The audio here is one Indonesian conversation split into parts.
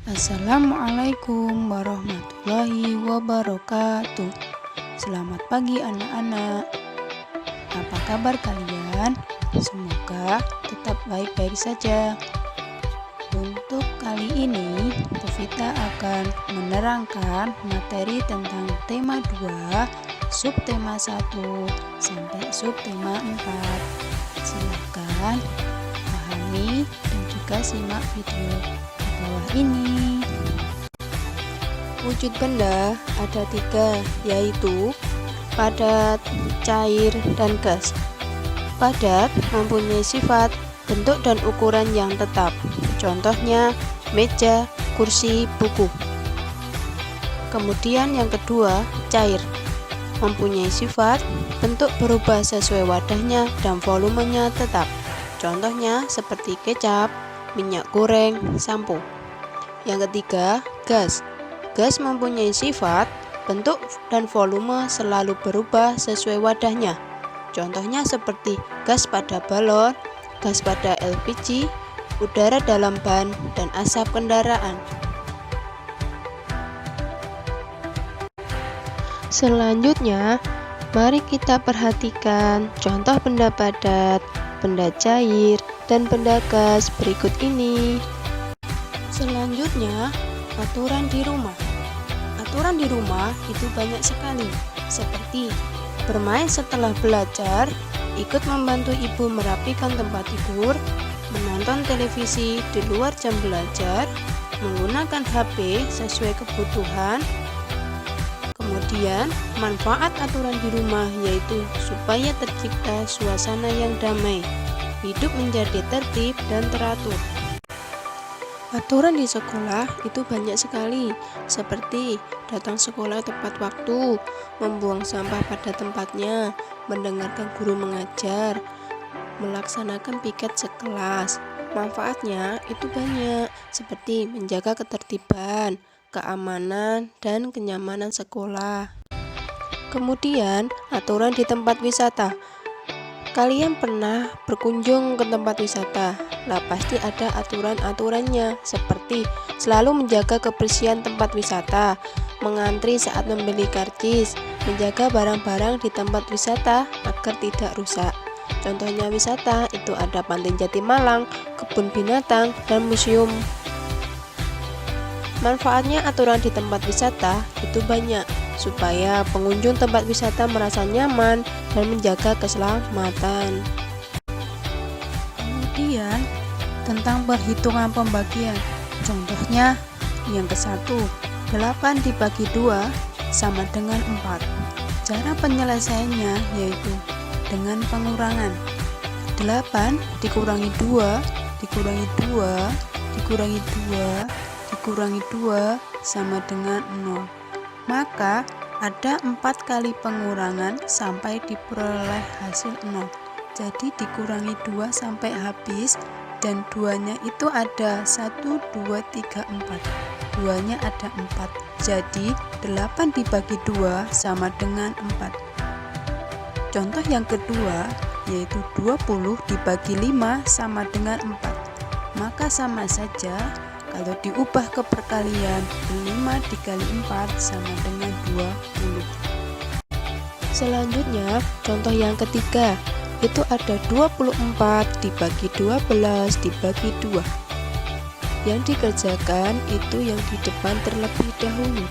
Assalamualaikum warahmatullahi wabarakatuh. Selamat pagi anak-anak. Apa kabar kalian? Semoga tetap baik-baik saja. Untuk kali ini, Pevita akan menerangkan materi tentang tema 2, subtema 1 sampai subtema 4. Silakan pahami dan juga simak video di bawah ini. Wujud benda ada 3, yaitu padat, cair, dan gas. Padat mempunyai sifat, bentuk, dan ukuran yang tetap. Contohnya meja, kursi, buku. Kemudian yang kedua, cair. Mempunyai sifat, bentuk berubah sesuai wadahnya dan volumenya tetap. Contohnya seperti kecap, minyak goreng, sampo. Yang ketiga, gas. Gas mempunyai sifat, bentuk, dan volume selalu berubah sesuai wadahnya. Contohnya seperti gas pada balon, gas pada LPG, udara dalam ban, dan asap kendaraan. Selanjutnya, mari kita perhatikan contoh benda padat, benda cair, dan benda gas berikut ini. Selanjutnya, aturan di rumah. Aturan di rumah itu banyak sekali, seperti bermain setelah belajar, ikut membantu ibu merapikan tempat tidur, menonton televisi di luar jam belajar, menggunakan HP sesuai kebutuhan. Kemudian, manfaat aturan di rumah yaitu supaya tercipta suasana yang damai, hidup menjadi tertib dan teratur. Aturan di sekolah itu banyak sekali, seperti datang sekolah tepat waktu, membuang sampah pada tempatnya, mendengarkan guru mengajar, melaksanakan piket sekelas. Manfaatnya itu banyak, seperti menjaga ketertiban, keamanan, dan kenyamanan sekolah. Kemudian, aturan di tempat wisata. Kalian pernah berkunjung ke tempat wisata? Lah pasti ada aturan-aturannya, seperti selalu menjaga kebersihan tempat wisata, mengantri saat membeli karcis, menjaga barang-barang di tempat wisata agar tidak rusak. Contohnya wisata itu ada Pantai Jati Malang, kebun binatang, dan museum. Manfaatnya aturan di tempat wisata itu banyak, supaya pengunjung tempat wisata merasa nyaman dan menjaga keselamatan. Kemudian, tentang perhitungan pembagian. Contohnya, yang ke-1, 8 dibagi 2 sama dengan 4. Cara penyelesaiannya yaitu dengan pengurangan. 8 dikurangi 2, dikurangi 2, dikurangi 2, dikurangi 2 sama dengan 0. Maka ada 4 kali pengurangan sampai diperoleh hasil 0. Jadi dikurangi 2 sampai habis, dan 2-nya itu ada 1, 2, 3, 4. 2-nya ada 4. Jadi 8 dibagi 2 sama dengan 4. Contoh yang kedua yaitu 20 dibagi 5 sama dengan 4. Maka sama saja kalau diubah ke perkalian, 5 dikali 4 sama dengan 20. Selanjutnya, contoh yang ketiga, itu ada 24 dibagi 12 dibagi 2. Yang dikerjakan itu yang di depan terlebih dahulu.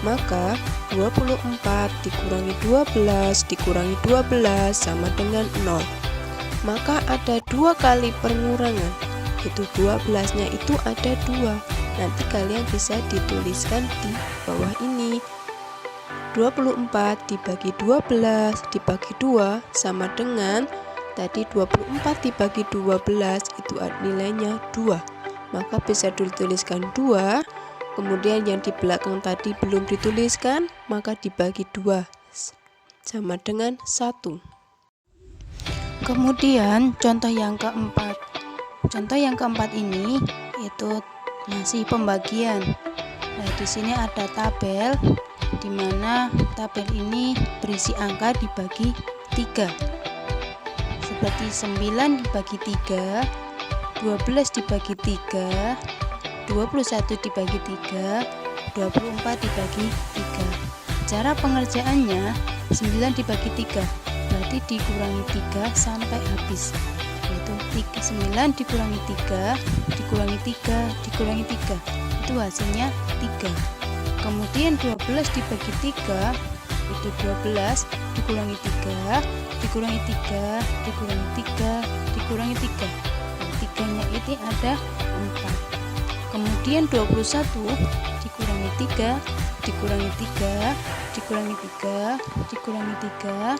Maka 24 dikurangi 12 dikurangi 12 sama dengan 0. Maka ada 2 kali pengurangan, itu 12-nya itu ada 2. Nanti kalian bisa dituliskan di bawah ini. 24 dibagi 12 dibagi 2 sama dengan tadi 24 dibagi 12 itu nilainya 2. Maka bisa dituliskan 2. Kemudian yang di belakang tadi belum dituliskan, maka dibagi 2 sama dengan 1. Kemudian contoh yang keempat. Contoh yang keempat ini itu masih pembagian. Nah, di sini ada tabel di mana tabel ini berisi angka dibagi 3. Seperti 9 dibagi 3, 12 dibagi 3, 21 dibagi 3, 24 dibagi 3. Cara pengerjaannya 9 dibagi 3, berarti dikurangi 3 sampai habis. Yaitu 9 dikurangi 3, dikurangi 3, dikurangi 3. Itu hasilnya 3. Kemudian 12 dibagi 3, itu 12 dikurangi 3, dikurangi 3, dikurangi 3, dikurangi 3. Dan 3-nya itu ada 4. Kemudian 21 dikurangi 3, dikurangi 3, dikurangi 3, dikurangi 3,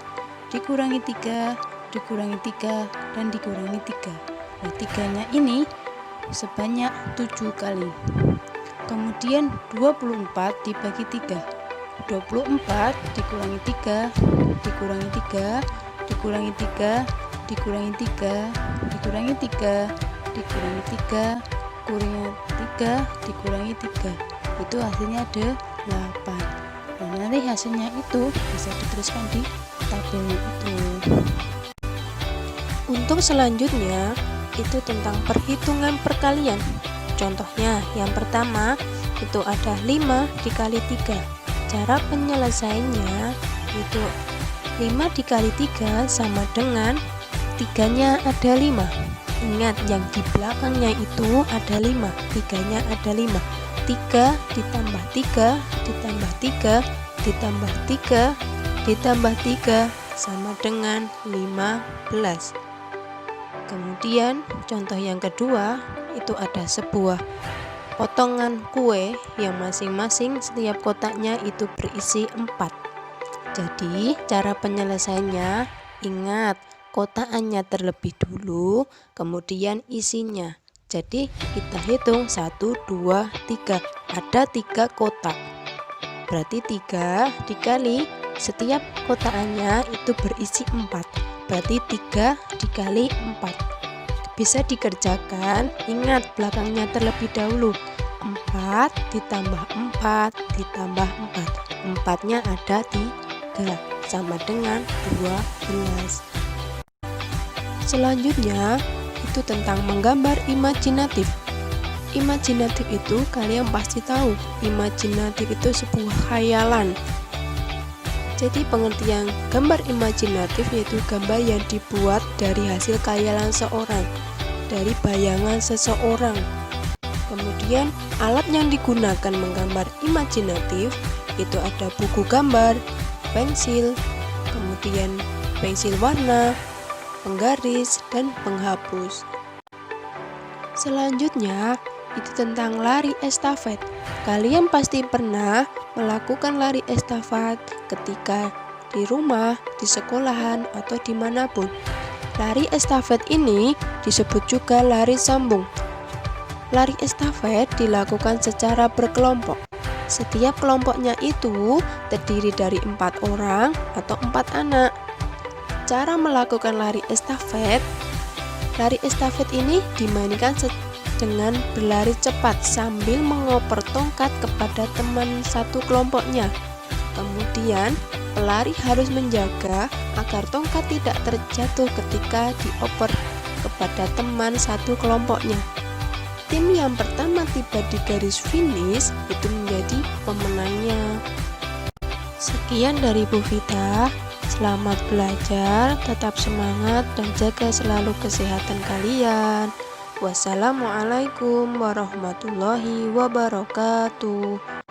dikurangi 3, dikurangi 3, dan dikurangi 3. Nah, 3-nya ini sebanyak 7 kali. Kemudian 24 dibagi 3, 24 dikurangi 3, dikurangi 3, dikurangi 3, dikurangi 3, dikurangi 3, dikurangi 3, kurangi 3, dikurangi 3. Itu hasilnya ada 8. Dan nanti hasilnya itu bisa dituliskan di tabelnya itu. Untuk selanjutnya itu tentang perhitungan perkalian. Contohnya yang pertama itu ada 5 dikali 3. Cara penyelesaiannya itu 5 dikali 3 sama dengan 3-nya ada 5. Ingat yang di belakangnya itu ada 5, 3-nya ada 5. 3 ditambah 3 ditambah 3 ditambah 3 ditambah 3 sama dengan 15. Kemudian contoh yang kedua itu ada sebuah potongan kue yang masing-masing setiap kotaknya itu berisi 4. Jadi cara penyelesaiannya, ingat kotakannya terlebih dulu, kemudian isinya. Jadi kita hitung 1, 2, 3. Ada 3 kotak. Berarti 3 dikali setiap kotakannya itu berisi 4. Berarti 3 dikali 4. Bisa dikerjakan, ingat belakangnya terlebih dahulu. 4 ditambah 4 ditambah 4. 4-nya ada 3 sama dengan 12. Selanjutnya itu tentang menggambar imajinatif. Imajinatif itu kalian pasti tahu. Imajinatif itu sebuah khayalan. Jadi pengertian gambar imajinatif yaitu gambar yang dibuat dari hasil khayalan seorang, dari bayangan seseorang. Kemudian alat yang digunakan menggambar imajinatif itu ada buku gambar, pensil, kemudian pensil warna, penggaris, dan penghapus. Selanjutnya itu tentang lari estafet. Kalian pasti pernah melakukan lari estafet ketika di rumah, di sekolahan, atau dimanapun. Lari estafet ini disebut juga lari sambung. Lari estafet dilakukan secara berkelompok. Setiap kelompoknya itu terdiri dari 4 orang atau 4 anak. Cara melakukan lari estafet ini dimainkan dengan berlari cepat sambil mengoper tongkat kepada teman satu kelompoknya. Kemudian pelari harus menjaga agar tongkat tidak terjatuh ketika dioper kepada teman satu kelompoknya. Tim yang pertama tiba di garis finish itu menjadi pemenangnya. Sekian dari Bu Vita. Selamat belajar, tetap semangat, dan jaga selalu kesehatan kalian. Wassalamualaikum warahmatullahi wabarakatuh.